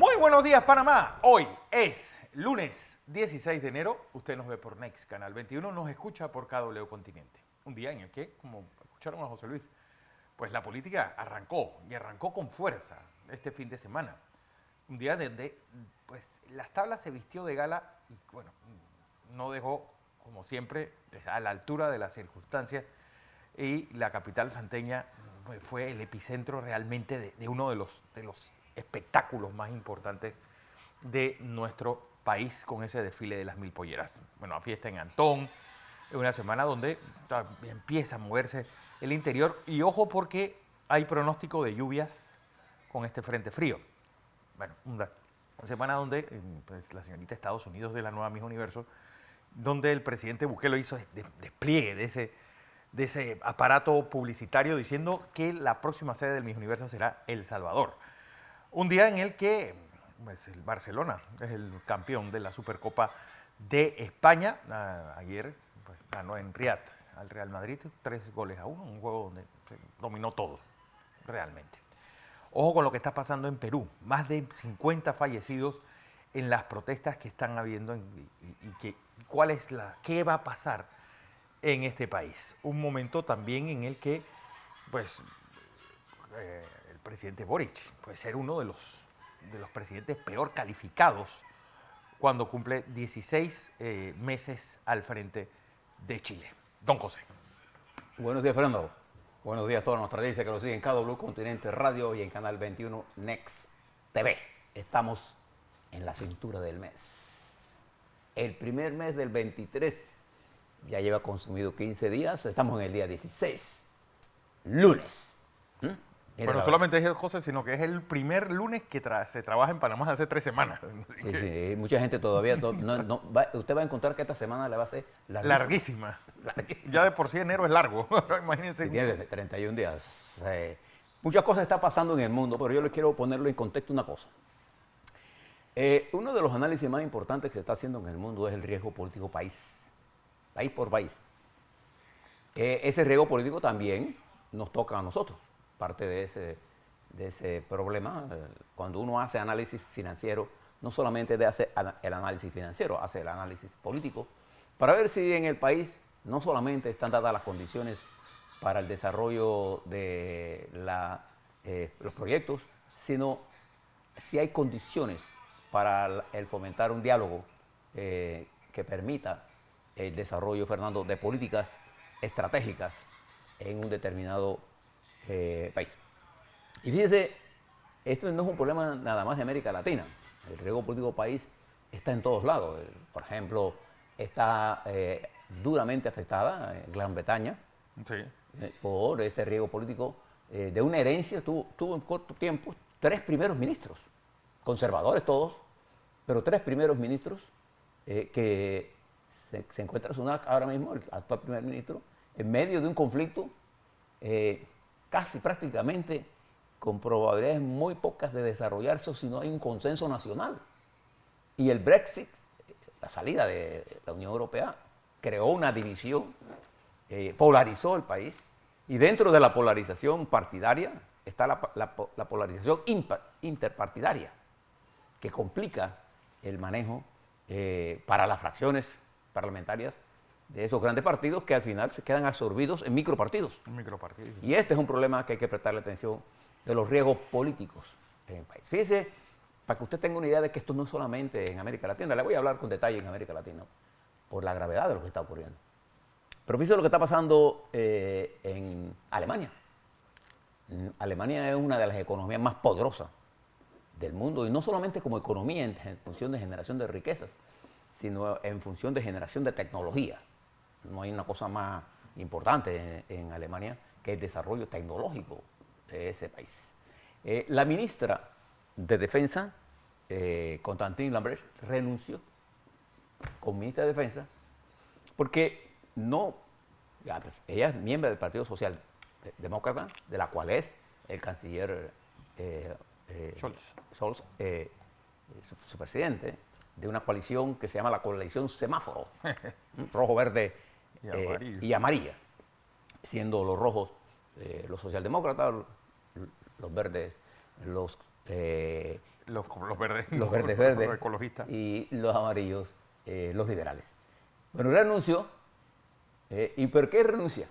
Muy buenos días, Panamá. Hoy es lunes 16 de enero. Usted nos ve por Next, Canal 21, nos escucha por KW Continente. Un día en el que, como escucharon a José Luis, pues la política arrancó y arrancó con fuerza este fin de semana. Un día donde pues, las tablas se vistió de gala y, bueno, no dejó, como siempre, a la altura de las circunstancias. Y la capital santeña pues, fue el epicentro realmente de uno de los espectáculos más importantes de nuestro país con ese desfile de las mil polleras. Bueno, la fiesta en Antón, es una semana donde empieza a moverse el interior y ojo porque hay pronóstico de lluvias con este frente frío. Bueno, una semana donde pues, la señorita Estados Unidos de la nueva Miss Universo, donde el presidente Bukele hizo despliegue de ese aparato publicitario diciendo que la próxima sede del Miss Universo será El Salvador. Un día en el que pues, el Barcelona es el campeón de la Supercopa de España. Ayer pues, ganó en Riad al Real Madrid 3-1, un juego donde se dominó todo, realmente. Ojo con lo que está pasando en Perú. Más de 50 fallecidos en las protestas que están habiendo qué va a pasar en este país. Un momento también en el que pues, el presidente Boric puede ser uno de los presidentes peor calificados cuando cumple 16 meses al frente de Chile. Don José. Buenos días, Fernando. Buenos días a toda nuestra audiencia que nos sigue en KW Continente Radio y en Canal 21 Next TV. Estamos en la cintura del mes. El primer mes del 23 ya lleva consumido 15 días. Estamos en el día 16, lunes. Pero no solamente es el José, sino que es el primer lunes que se trabaja en Panamá hace 3 semanas. Sí, mucha gente todavía usted va a encontrar que esta semana le va a ser larguísima. Ya de por sí enero es largo. Imagínense. Sí, tiene desde 31 días. Muchas cosas están pasando en el mundo, pero yo les quiero ponerlo en contexto una cosa. Uno de los análisis más importantes que se está haciendo en el mundo es el riesgo político país por país. Ese riesgo político también nos toca a nosotros. Parte de ese problema, cuando uno hace análisis financiero, no solamente hace el análisis financiero, hace el análisis político, para ver si en el país no solamente están dadas las condiciones para el desarrollo de los proyectos, sino si hay condiciones para el fomentar un diálogo que permita el desarrollo, Fernando, de políticas estratégicas en un determinado país. Y fíjese, esto no es un problema nada más de América Latina. El riesgo político país está en todos lados. Por ejemplo, está duramente afectada en Gran Bretaña por este riesgo político de una herencia. Tuvo en corto tiempo 3 primeros ministros, conservadores todos, pero 3 primeros ministros que se encuentra Sunak ahora mismo, el actual primer ministro, en medio de un conflicto casi prácticamente con probabilidades muy pocas de desarrollarse si no hay un consenso nacional. Y el Brexit, la salida de la Unión Europea, creó una división, polarizó el país, y dentro de la polarización partidaria está la polarización interpartidaria, que complica el manejo para las fracciones parlamentarias de esos grandes partidos que al final se quedan absorbidos en micropartidos. Y este es un problema que hay que prestarle atención de los riesgos políticos en el país. Fíjese, para que usted tenga una idea de que esto no es solamente en América Latina, le voy a hablar con detalle en América Latina, por la gravedad de lo que está ocurriendo. Pero fíjese lo que está pasando en Alemania. Alemania es una de las economías más poderosas del mundo, y no solamente como economía en función de generación de riquezas, sino en función de generación de tecnología. No hay una cosa más importante en Alemania que el desarrollo tecnológico de ese país. La ministra de Defensa, Constantin Lambrecht, renunció como ministra de Defensa porque ella es miembro del Partido Social Demócrata, de la cual es el canciller Scholz, su presidente, de una coalición que se llama la coalición semáforo, rojo, verde y amarilla, siendo los rojos los socialdemócratas, los verdes los Los verdes. los verdes, Los ecologistas. y los amarillos, los liberales. Bueno, renunció. ¿Y por qué renuncia?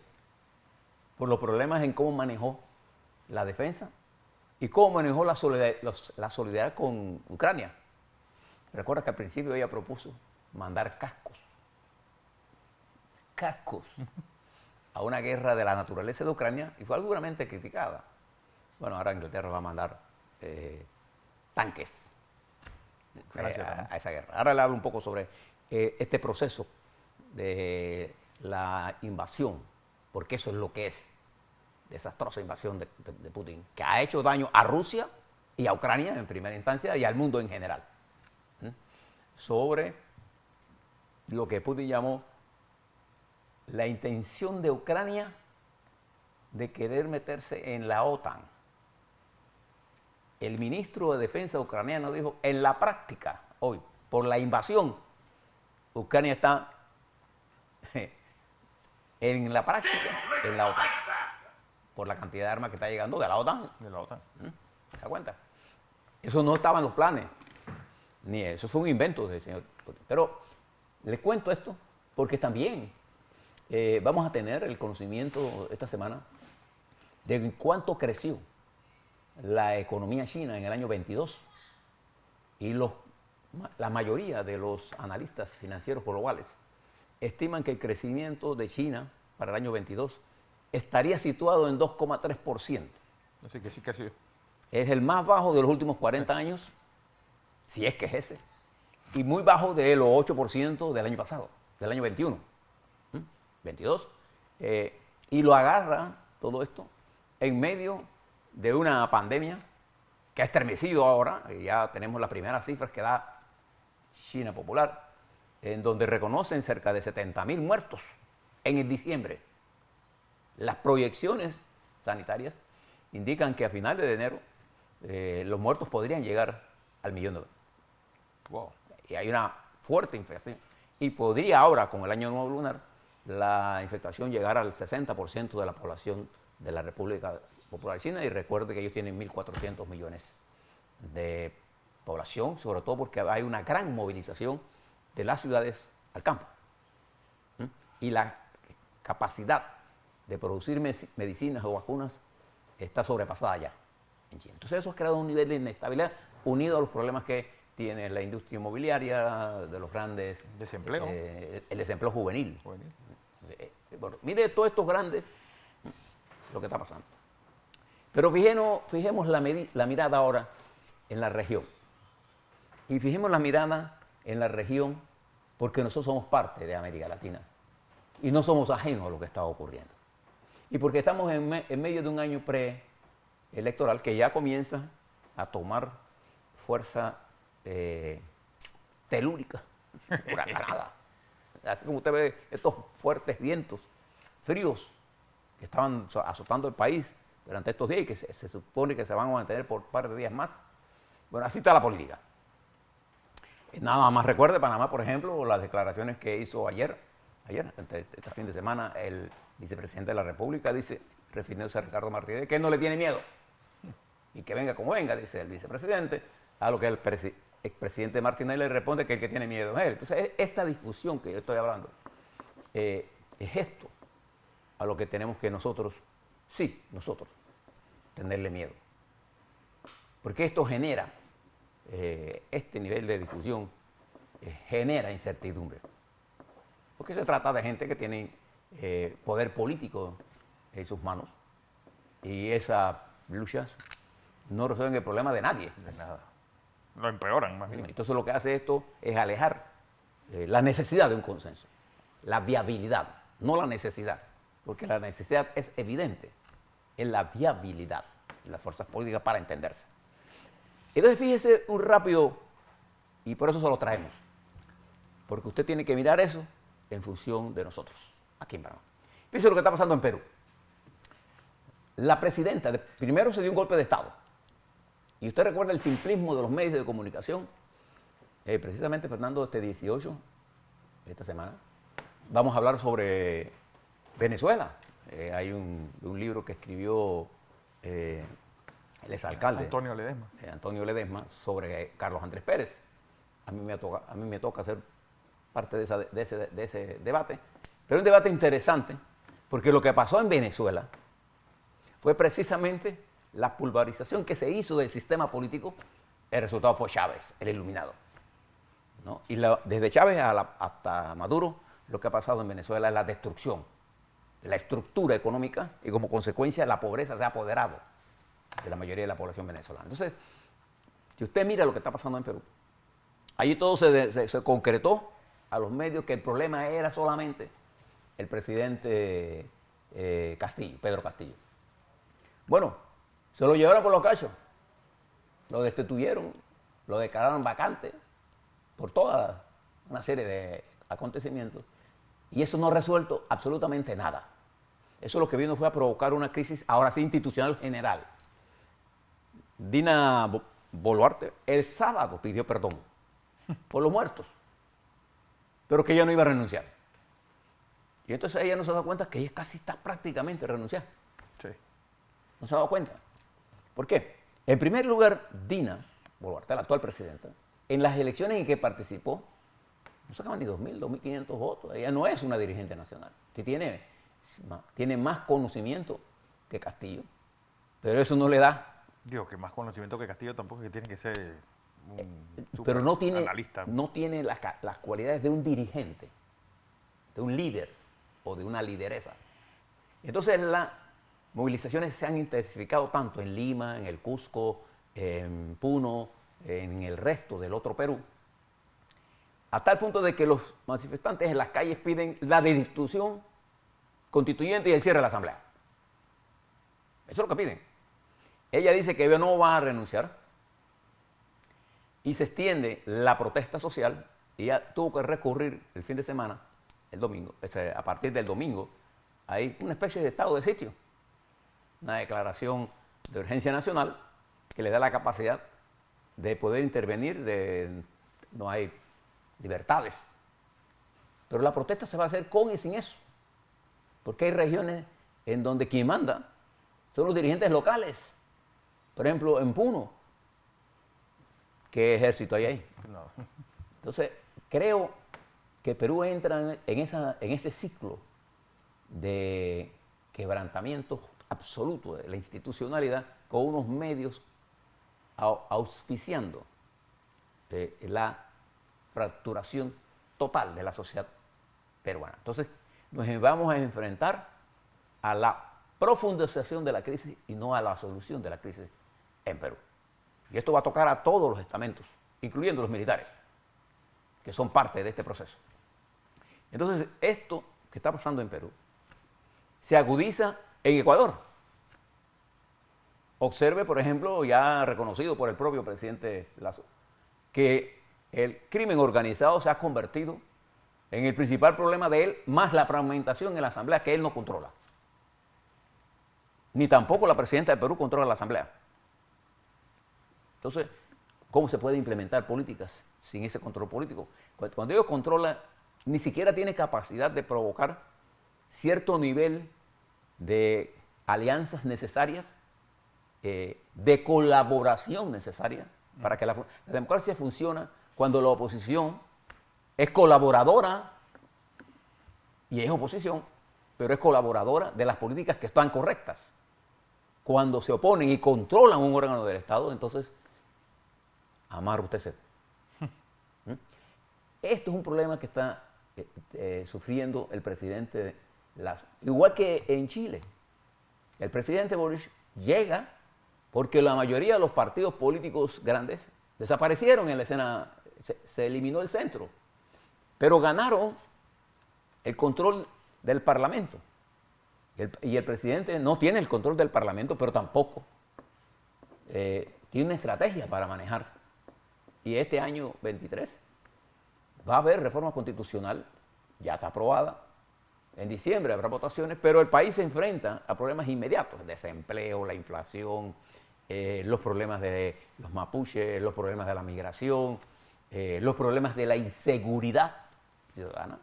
Por los problemas en cómo manejó la defensa y cómo manejó la solidaridad con Ucrania. Recuerda que al principio ella propuso mandar cascos a una guerra de la naturaleza de Ucrania y fue duramente criticada. Bueno, ahora Inglaterra va a mandar tanques a esa guerra. Ahora le hablo un poco sobre este proceso de la invasión, porque eso es lo que es, desastrosa invasión de Putin, que ha hecho daño a Rusia y a Ucrania en primera instancia y al mundo en general. Sobre lo que Putin llamó la intención de Ucrania de querer meterse en la OTAN. El ministro de Defensa ucraniano dijo, en la práctica, hoy, por la invasión, Ucrania está en la práctica en la OTAN, por la cantidad de armas que está llegando de la OTAN. De la OTAN. ¿Se da cuenta? Eso no estaba en los planes, ni eso fue un invento del señor Putin. Pero les cuento esto porque también vamos a tener el conocimiento esta semana de cuánto creció la economía china en el año 22 y la mayoría de los analistas financieros globales estiman que el crecimiento de China para el año 22 estaría situado en 2,3%. Así que sí que ha sido. Es el más bajo de los últimos 40 años, si es que es ese, y muy bajo de los 8% del año pasado, del año 21. 22. Y lo agarra todo esto en medio de una pandemia que ha estremecido ahora, y ya tenemos las primeras cifras que da China Popular, en donde reconocen cerca de 70.000 muertos en diciembre. Las proyecciones sanitarias indican que a finales de enero los muertos podrían llegar al 1.000.000. Wow. Y hay una fuerte infección. Y podría ahora, con el año nuevo lunar, la infectación llegar al 60% de la población de la República Popular China. Y recuerde que ellos tienen 1.400 millones de población, sobre todo porque hay una gran movilización de las ciudades al campo. Y la capacidad de producir medicinas o vacunas está sobrepasada ya en China. Entonces eso ha creado un nivel de inestabilidad unido a los problemas que tiene la industria inmobiliaria, de los grandes... Desempleo. El desempleo juvenil. Juvenil. Bueno, mire todos estos grandes, lo que está pasando. Pero fijemos la mirada ahora en la región. Y fijemos la mirada en la región porque nosotros somos parte de América Latina y no somos ajenos a lo que está ocurriendo. Y porque estamos en medio de un año preelectoral que ya comienza a tomar fuerza telúrica, huracanada. Así como usted ve estos fuertes vientos fríos que estaban azotando el país durante estos días y que se supone que se van a mantener por un par de días más. Bueno, así está la política. Nada más recuerde Panamá, por ejemplo, las declaraciones que hizo ayer, este fin de semana, el vicepresidente de la República refiriéndose a Ricardo Martínez, que él no le tiene miedo. Y que venga como venga, dice el vicepresidente, a lo que el expresidente Martínez le responde que el que tiene miedo es él. Entonces, esta discusión que yo estoy hablando es esto a lo que tenemos que nosotros, tenerle miedo. Porque esto genera, este nivel de discusión genera incertidumbre. Porque se trata de gente que tiene poder político en sus manos y esas luchas no resuelven el problema de nadie. De nada. Lo empeoran, más bien. Entonces lo que hace esto es alejar la necesidad de un consenso, la viabilidad, no la necesidad, porque la necesidad es evidente, es la viabilidad de las fuerzas políticas para entenderse. Entonces fíjese un rápido, y por eso se lo traemos, porque usted tiene que mirar eso en función de nosotros, aquí en Panamá. Fíjese lo que está pasando en Perú. La presidenta, primero se dio un golpe de Estado, y usted recuerda el simplismo de los medios de comunicación. Precisamente, Fernando, este 18, esta semana, vamos a hablar sobre Venezuela. Hay un libro que escribió el exalcalde Antonio Ledesma, sobre Carlos Andrés Pérez. A mí me toca ser parte de ese debate, pero un debate interesante, porque lo que pasó en Venezuela fue precisamente la pulverización que se hizo del sistema político. El resultado fue Chávez, el iluminado, ¿no? Y desde Chávez hasta Maduro, lo que ha pasado en Venezuela es la destrucción de la estructura económica y como consecuencia la pobreza se ha apoderado de la mayoría de la población venezolana. Entonces, si usted mira lo que está pasando en Perú, allí todo se concretó a los medios que el problema era solamente el presidente Castillo, Pedro Castillo. Bueno, se lo llevaron por los cachos, lo destituyeron, lo declararon vacante por toda una serie de acontecimientos y eso no ha resuelto absolutamente nada. Eso lo que vino fue a provocar una crisis, ahora sí, institucional general. Dina Boluarte el sábado pidió perdón por los muertos, pero que ella no iba a renunciar. Y entonces ella no se ha dado cuenta que ella casi está prácticamente renunciando. Sí. No se ha dado cuenta. ¿Por qué? En primer lugar, Dina Boluarte, la actual presidenta, en las elecciones en que participó, no sacaban ni 2.000, 2.500 votos. Ella no es una dirigente nacional. Que tiene más conocimiento que Castillo, pero eso no le da. Digo, que más conocimiento que Castillo tampoco es que tiene que ser un pero no tiene, analista. No tiene las cualidades de un dirigente, de un líder o de una lideresa. Entonces las movilizaciones se han intensificado tanto en Lima, en el Cusco, en Puno, en el resto del otro Perú, a tal punto de que los manifestantes en las calles piden la destitución constituyente y el cierre de la Asamblea. Eso es lo que piden. Ella dice que ella no va a renunciar y se extiende la protesta social y ella tuvo que recurrir el fin de semana, el domingo, a partir del domingo, hay una especie de estado de sitio, una declaración de urgencia nacional que le da la capacidad de poder intervenir, no hay libertades. Pero la protesta se va a hacer con y sin eso, porque hay regiones en donde quien manda son los dirigentes locales. Por ejemplo, en Puno, ¿qué ejército hay ahí? No. Entonces, creo que Perú entra en ese ciclo de quebrantamiento absoluto de la institucionalidad con unos medios auspiciando la fracturación total de la sociedad peruana. Entonces, nos vamos a enfrentar a la profundización de la crisis y no a la solución de la crisis en Perú. Y esto va a tocar a todos los estamentos, incluyendo los militares, que son parte de este proceso. Entonces, esto que está pasando en Perú se agudiza en Ecuador. Observe, por ejemplo, ya reconocido por el propio presidente Lasso, que el crimen organizado se ha convertido en el principal problema de él, más la fragmentación en la Asamblea que él no controla. Ni tampoco la presidenta de Perú controla la Asamblea. Entonces, ¿cómo se puede implementar políticas sin ese control político? Cuando ellos controlan, ni siquiera tiene capacidad de provocar cierto nivel de alianzas necesarias, de colaboración necesaria para que la democracia funcione cuando la oposición es colaboradora y es oposición, pero es colaboradora de las políticas que están correctas. Cuando se oponen y controlan un órgano del Estado, entonces, amarre usted se. Esto es un problema que está sufriendo el presidente Lasso. Igual que en Chile. El presidente Boric llega porque la mayoría de los partidos políticos grandes desaparecieron en la escena, se eliminó el centro, pero ganaron el control del Parlamento. Y el presidente no tiene el control del Parlamento, pero tampoco tiene una estrategia para manejar. Y este año 23 va a haber reforma constitucional, ya está aprobada. En diciembre habrá votaciones, pero el país se enfrenta a problemas inmediatos: el desempleo, la inflación, los problemas de los mapuches, los problemas de la migración, los problemas de la inseguridad ciudadana.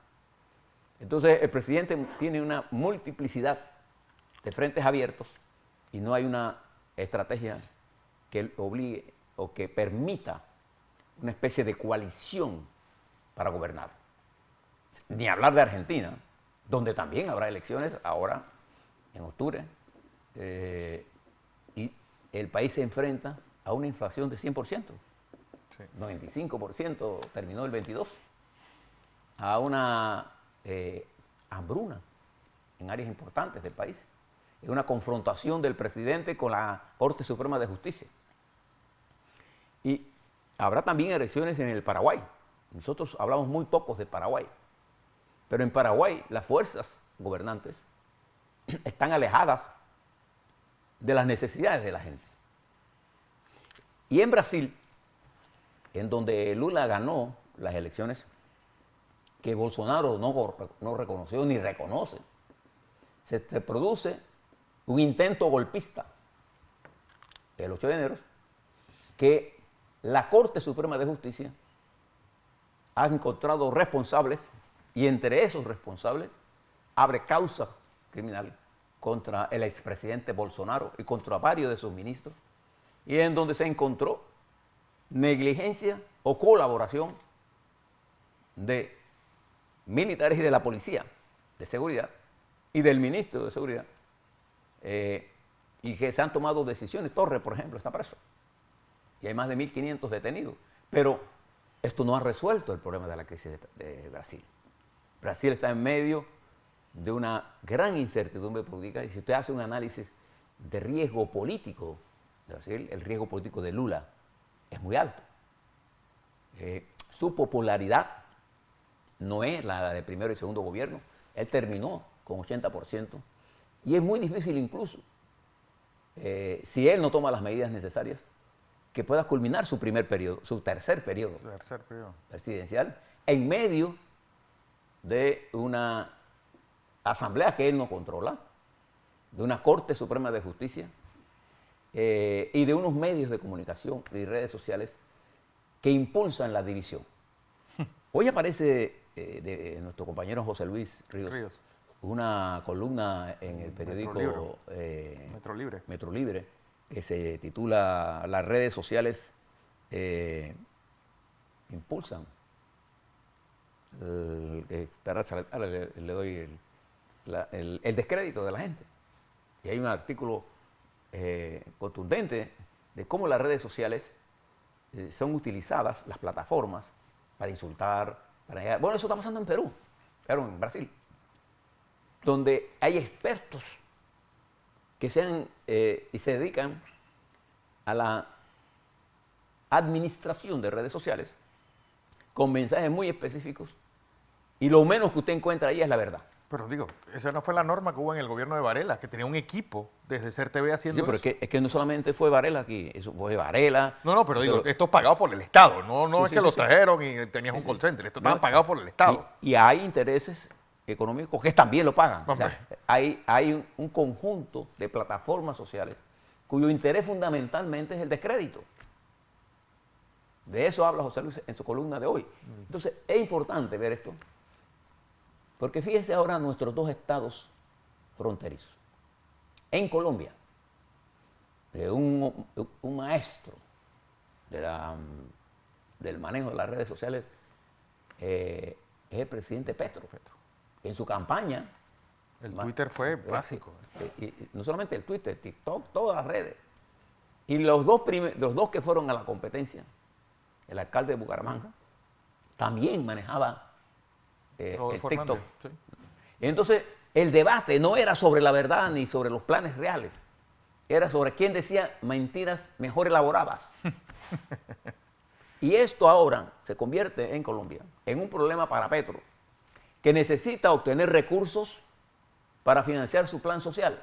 Entonces, el presidente tiene una multiplicidad de frentes abiertos y no hay una estrategia que obligue o que permita una especie de coalición para gobernar. Ni hablar de Argentina, donde también habrá elecciones ahora en octubre, y el país se enfrenta a una inflación de 100%, sí. 95% terminó el 22%, a una hambruna en áreas importantes del país, es una confrontación del presidente con la Corte Suprema de Justicia. Y habrá también elecciones en el Paraguay. Nosotros hablamos muy pocos de Paraguay, pero en Paraguay las fuerzas gobernantes están alejadas de las necesidades de la gente. Y en Brasil, en donde Lula ganó las elecciones, que Bolsonaro no reconoció ni reconoce, se produce un intento golpista el 8 de enero, que la Corte Suprema de Justicia ha encontrado responsables, y entre esos responsables abre causa criminal contra el expresidente Bolsonaro y contra varios de sus ministros, y en donde se encontró negligencia o colaboración de militares y de la policía de seguridad y del ministro de seguridad, y que se han tomado decisiones. Torres, por ejemplo, está preso y hay más de 1.500 detenidos, pero esto no ha resuelto el problema de la crisis de Brasil. Brasil está en medio de una gran incertidumbre política, y si usted hace un análisis de riesgo político de Brasil, el riesgo político de Lula es muy alto. Su popularidad no es la de primero y segundo gobierno. Él terminó con 80%, y es muy difícil incluso, si él no toma las medidas necesarias, que pueda culminar su primer periodo, su tercer periodo presidencial, en medio de una asamblea que él no controla, de una Corte Suprema de Justicia, y de unos medios de comunicación y redes sociales que impulsan la división. Hoy aparece de nuestro compañero José Luis Ríos una columna en el periódico Metro Libre, que se titula "Las redes sociales impulsan". Le doy el descrédito de la gente. Y hay un artículo contundente de cómo las redes sociales son utilizadas, las plataformas, para insultar, para llegar. Bueno, eso está pasando en Perú, pero en Brasil, donde hay expertos que y se dedican a la administración de redes sociales con mensajes muy específicos, y lo menos que usted encuentra ahí es la verdad. Pero digo, esa no fue la norma que hubo en el gobierno de Varela, que tenía un equipo desde CERTV haciendo pero eso. es que no solamente fue Varela aquí, eso fue Varela. No, pero digo, esto es pagado por el Estado, no es que lo trajeron y tenías un call center, esto estaba pagado por el Estado. Y hay intereses económicos que también lo pagan. O sea, hay un conjunto de plataformas sociales cuyo interés fundamentalmente es el descrédito. De eso habla José Luis en su columna de hoy. Entonces, es importante ver esto, porque fíjese ahora nuestros dos estados fronterizos. En Colombia, un maestro del manejo de las redes sociales es el presidente Petro. En su campaña... El Twitter fue básico. Y no solamente el Twitter, TikTok, todas las redes. Y los dos que fueron a la competencia, el alcalde de Bucaramanga, también manejaba el TikTok. Sí. Y entonces, el debate no era sobre la verdad ni sobre los planes reales, era sobre quién decía mentiras mejor elaboradas. Y esto ahora se convierte en Colombia en un problema para Petro, que necesita obtener recursos para financiar su plan social.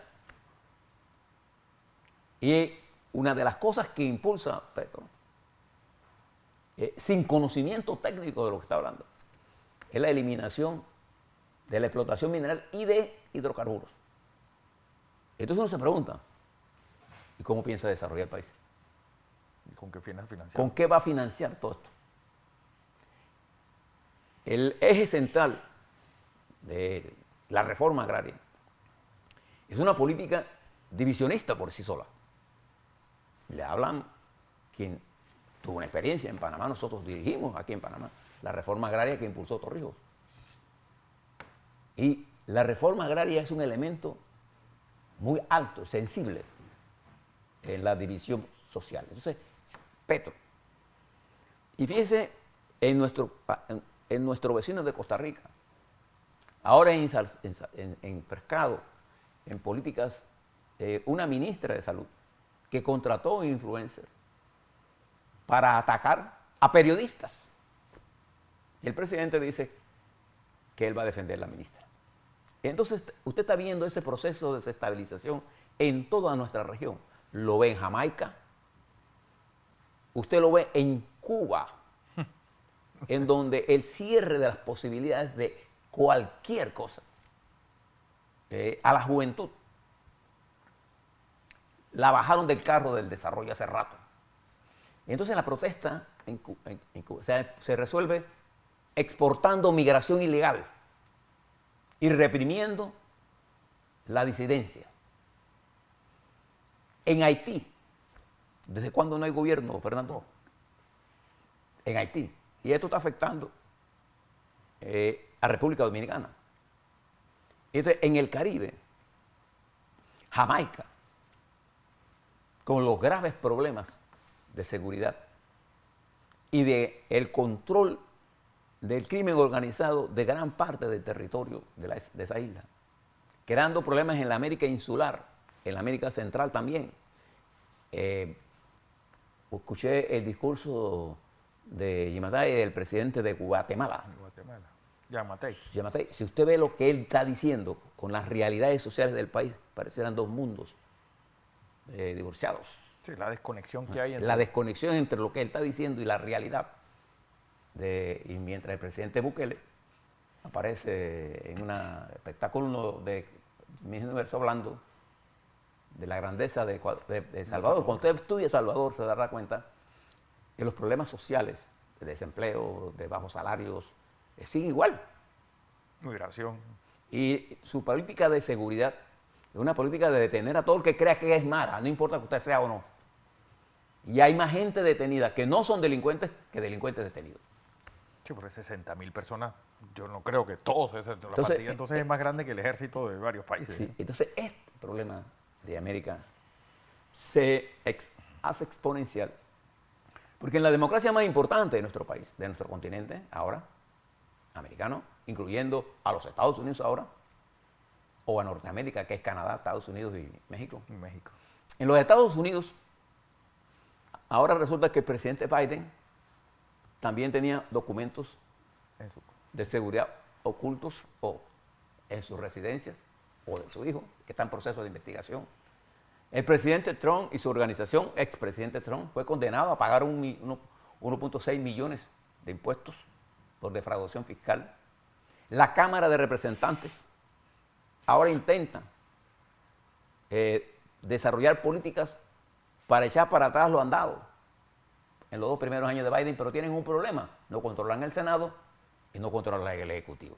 Y una de las cosas que impulsa Petro, sin conocimiento técnico de lo que está hablando, es la eliminación de la explotación mineral y de hidrocarburos. Entonces uno se pregunta, ¿y cómo piensa desarrollar el país? ¿Y con qué financiar? ¿Con qué va a financiar todo esto? El eje central de la reforma agraria es una política divisionista por sí sola. Le hablan quien tuvo una experiencia en Panamá. Nosotros dirigimos aquí en Panamá la reforma agraria que impulsó Torrijos. Y la reforma agraria es un elemento muy alto, sensible en la división social. Entonces, Petro. Y fíjese en nuestro vecino de Costa Rica, ahora enfrescado en políticas, una ministra de salud que contrató a un influencer para atacar a periodistas. Y el presidente dice que él va a defender a la ministra. Entonces, usted está viendo ese proceso de desestabilización en toda nuestra región. Lo ve en Jamaica, usted lo ve en Cuba, en donde el cierre de las posibilidades de cualquier cosa a la juventud la bajaron del carro del desarrollo hace rato. Entonces la protesta en Cuba se resuelve exportando migración ilegal y reprimiendo la disidencia. En Haití, ¿desde cuándo no hay gobierno, Fernando? En Haití. Y esto está afectando a República Dominicana. Entonces, en el Caribe, Jamaica, con los graves problemas de seguridad y de el control del crimen organizado de gran parte del territorio de esa isla, creando problemas en la América insular, en la América central también. Escuché el discurso de Yamatei, del presidente de Guatemala. Yamatei. Si usted ve lo que él está diciendo con las realidades sociales del país, parecerán dos mundos divorciados. Sí, la desconexión que hay entre... La desconexión entre lo que él está diciendo y la realidad. Y mientras el presidente Bukele aparece en un espectáculo de Miss Universo hablando de la grandeza de Salvador. Cuando usted estudia Salvador se dará cuenta que los problemas sociales, de desempleo, de bajos salarios, siguen igual. Migración. Y su política de seguridad es una política de detener a todo el que crea que es mara, no importa que usted sea o no. Y hay más gente detenida que no son delincuentes que delincuentes detenidos. Sí, porque 60.000 personas, yo no creo que todos, entonces es más grande que el ejército de varios países. Sí, entonces este problema de América se hace exponencial, porque en la democracia más importante de nuestro país, de nuestro continente, ahora, americano, incluyendo a los Estados Unidos ahora, o a Norteamérica, que es Canadá, Estados Unidos y México. México. En los Estados Unidos, ahora resulta que el presidente Biden también tenía documentos de seguridad ocultos o en sus residencias o de su hijo, que está en proceso de investigación. El presidente Trump y su organización, expresidente Trump, fue condenado a pagar 1.6 millones de impuestos por defraudación fiscal. La Cámara de Representantes ahora intenta desarrollar políticas para echar para atrás lo andado en los 2 primeros años de Biden, pero tienen un problema. No controlan el Senado y no controlan el Ejecutivo.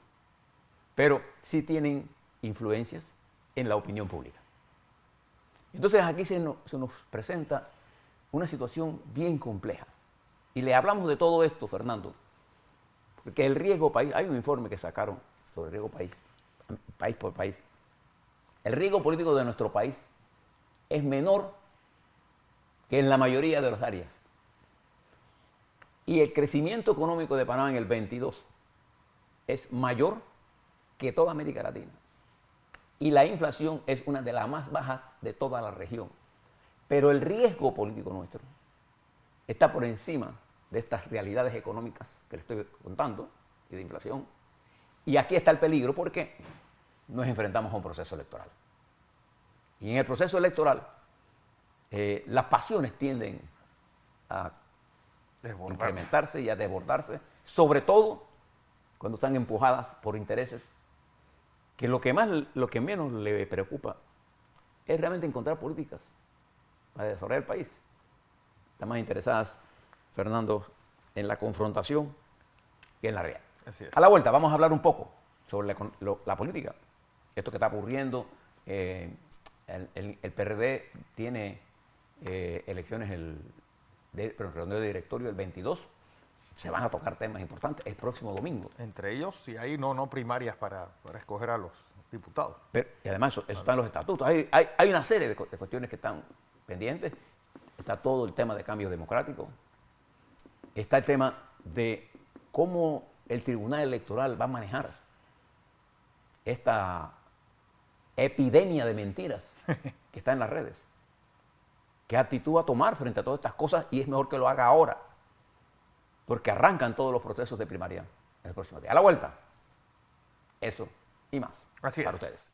Pero sí tienen influencias en la opinión pública. Entonces aquí se nos presenta una situación bien compleja. Y le hablamos de todo esto, Fernando, porque el riesgo país, hay un informe que sacaron sobre el riesgo país por país. El riesgo político de nuestro país es menor que en la mayoría de las áreas. Y el crecimiento económico de Panamá en el 22 es mayor que toda América Latina. Y la inflación es una de las más bajas de toda la región. Pero el riesgo político nuestro está por encima de estas realidades económicas que le estoy contando y de inflación. Y aquí está el peligro porque nos enfrentamos a un proceso electoral. Y en el proceso electoral las pasiones tienden a incrementarse y a desbordarse, sobre todo cuando están empujadas por intereses que lo que menos le preocupa es realmente encontrar políticas para desarrollar el país. Están más interesadas, Fernando, en la confrontación que en la realidad. Así es. A la vuelta vamos a hablar un poco sobre la política, esto que está ocurriendo. El PRD tiene elecciones pero reunión de directorio el 22, se van a tocar temas importantes el próximo domingo. Entre ellos, si hay no primarias para escoger a los diputados. Y además eso está en los estatutos. Hay una serie de cuestiones que están pendientes. Está todo el tema de cambio democrático. Está el tema de cómo el Tribunal Electoral va a manejar esta epidemia de mentiras que está en las redes. ¿Qué actitud va a tomar frente a todas estas cosas? Y es mejor que lo haga ahora, porque arrancan todos los procesos de primaria el próximo día. A la vuelta, eso y más Así para es. ustedes.